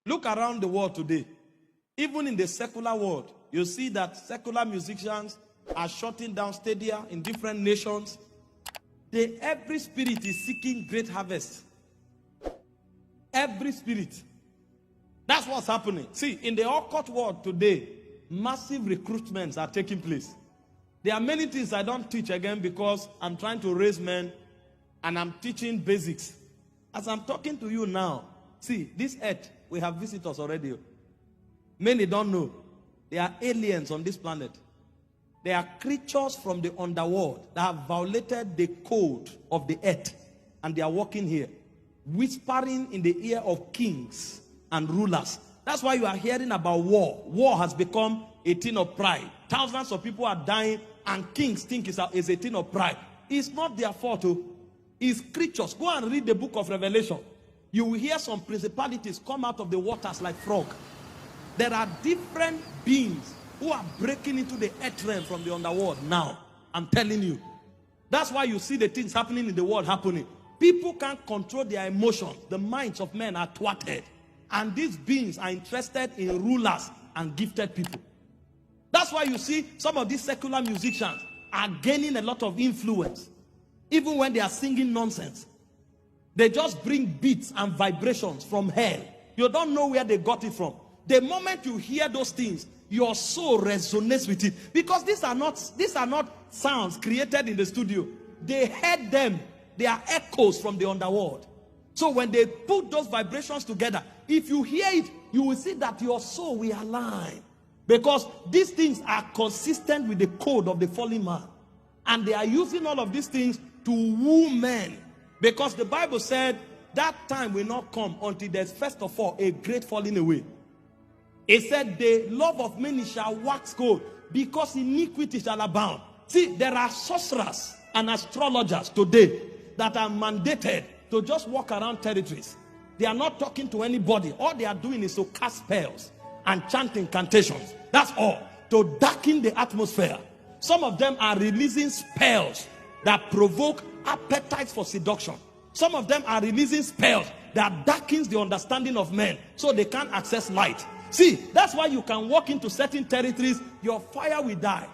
Look around the world today. Even in the secular world, you see that secular musicians are shutting down stadia in different nations. Every spirit is seeking great harvest. Every spirit. That's what's happening. See, in the occult world today, massive recruitments are taking place. There are many things I don't teach again because I'm trying to raise men and I'm teaching basics. As I'm talking to you now, see, this earth, we have visitors already. Many don't know. There are aliens on this planet. There are creatures from the underworld that have violated the code of the earth. And they are walking here, whispering in the ear of kings and rulers. That's why you are hearing about war. War has become a thing of pride. Thousands of people are dying and kings think it's a thing of pride. It's not their fault. It's creatures. Go and read the book of Revelation. You will hear some principalities come out of the waters like frog. There are different beings who are breaking into the earth realm from the underworld now. I'm telling you. That's why you see the things happening in the world happening. People can't control their emotions. The minds of men are thwarted. And these beings are interested in rulers and gifted people. That's why you see some of these secular musicians are gaining a lot of influence. Even when they are singing nonsense. They just bring beats and vibrations from hell. You don't know where they got it from. The moment you hear those things, your soul resonates with it. Because these are not sounds created in the studio. They heard them. They are echoes from the underworld. So when they put those vibrations together, if you hear it, you will see that your soul will align. Because these things are consistent with the code of the fallen man. And they are using all of these things to woo men. Because the Bible said that time will not come until there's first of all a great falling away. It said the love of many shall wax cold because iniquity shall abound. See, there are sorcerers and astrologers today that are mandated to just walk around territories. They are not talking to anybody. All they are doing is to cast spells and chant incantations. That's all. To darken the atmosphere. Some of them are releasing spells that provoke appetites for seduction. Some of them are releasing spells that darkens the understanding of men so they can't access light. See, that's why you can walk into certain territories, your fire will die.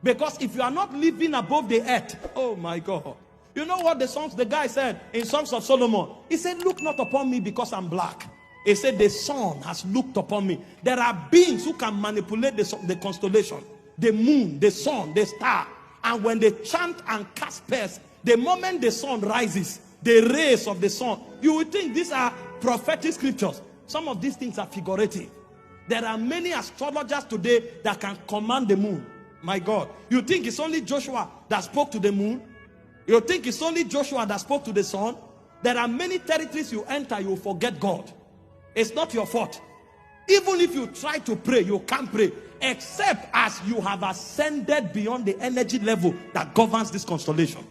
Because if you are not living above the earth, oh my God. You know what the guy said in Songs of Solomon? He said, look not upon me because I'm black. He said, the sun has looked upon me. There are beings who can manipulate the constellation, the moon, the sun, the star. And when they chant and cast spells, the moment the sun rises, the rays of the sun, you would think these are prophetic scriptures. Some of these things are figurative. There are many astrologers today that can command the moon. My God. You think it's only Joshua that spoke to the moon? You think it's only Joshua that spoke to the sun? There are many territories you enter, you forget God. It's not your fault. Even if you try to pray, you can't pray. Except as you have ascended beyond the energy level that governs this constellation.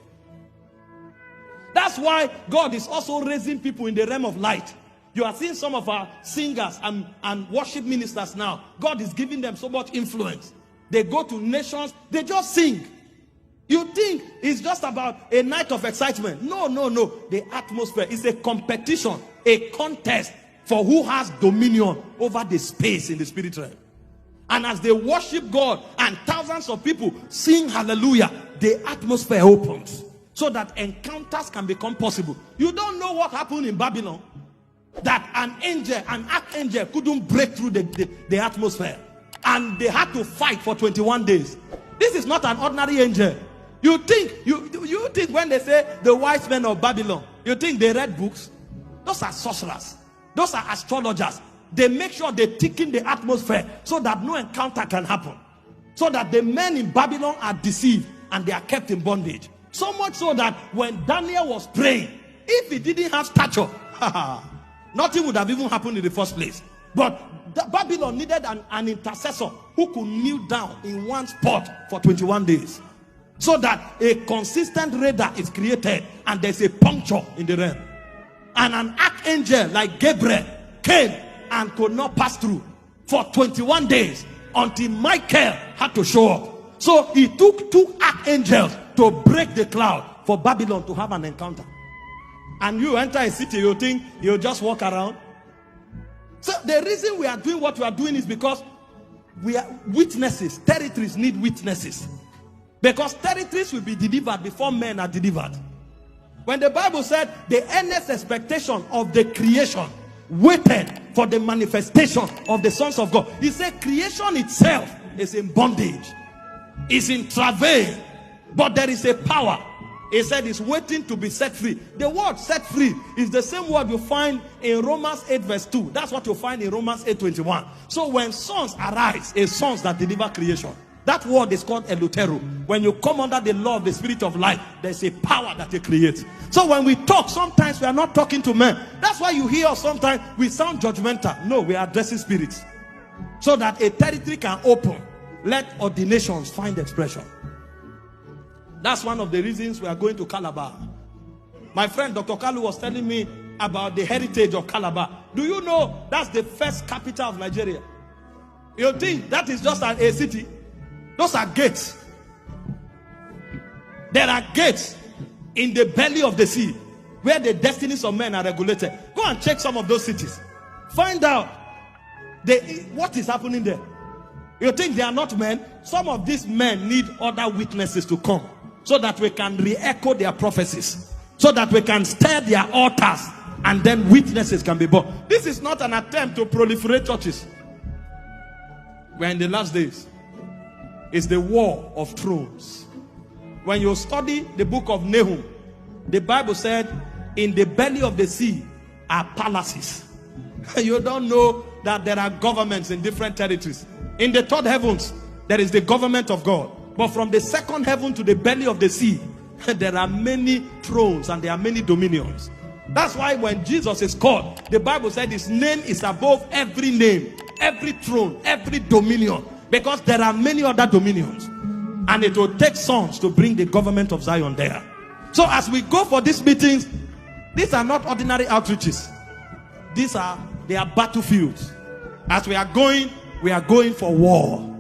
That's why God is also raising people in the realm of light. You are seeing some of our singers and worship ministers now. God is giving them so much influence. They go to nations, they just sing. You think it's just about a night of excitement. No, no, no. The atmosphere is a competition, a contest for who has dominion over the space in the spirit realm. And as they worship God and thousands of people sing hallelujah, the atmosphere opens so that encounters can become possible. You don't know what happened in Babylon. That an angel, an archangel couldn't break through the atmosphere. And they had to fight for 21 days. This is not an ordinary angel. You think when they say the wise men of Babylon, you think they read books? Those are sorcerers. Those are astrologers. They make sure they thicken the atmosphere so that no encounter can happen. So that the men in Babylon are deceived and they are kept in bondage. So much so that when Daniel was praying, if he didn't have stature, nothing would have even happened in the first place. But Babylon needed an intercessor who could kneel down in one spot for 21 days. So that a consistent radar is created and there's a puncture in the realm. And an archangel like Gabriel came and could not pass through for 21 days until Micheal had to show up. So he took 2 archangels to break the cloud for Babylon to have an encounter. And you enter a city, you think you'll just walk around. So the reason we are doing what we are doing is because we are witnesses. Territories need witnesses. Because territories will be delivered before men are delivered. When the Bible said the earnest expectation of the creation waited for the manifestation of the sons of God, he said creation itself is in bondage, is in travail, but there is a power. He said it's waiting to be set free. The word set free is the same word you find in Romans 8 verse 2. That's what you find in Romans 8:21. So when sons arise, it's sons that deliver creation. That word is called eleuteru. When you come under the law of the spirit of life, there's a power that it creates. So when we talk, sometimes we are not talking to men. That's why you hear us sometimes we sound judgmental. No, we are addressing spirits. So that a territory can open. Let ordinations find expression. That's one of the reasons we are going to Calabar. My friend Dr. Kalu was telling me about the heritage of Calabar. Do you know that's the first capital of Nigeria? You think that is just a city? Those are gates. There are gates in the belly of the sea where the destinies of men are regulated. Go and check some of those cities. Find out what is happening there. You think they are not men? Some of these men need other witnesses to come so that we can re-echo their prophecies, so that we can stir their altars, and then witnesses can be born. This is not an attempt to proliferate churches. We're in the last days. It's the war of thrones. When you study the book of Nahum, the Bible said in the belly of the sea are palaces. You don't know that there are governments in different territories. In the third heavens, there is the government of God. But from the second heaven to the belly of the sea, there are many thrones and there are many dominions. That's why when Jesus is called, the Bible said his name is above every name, every throne, every dominion. Because there are many other dominions. And it will take sons to bring the government of Zion there. So as we go for these meetings, these are not ordinary outreaches. They are battlefields. As we are going for war.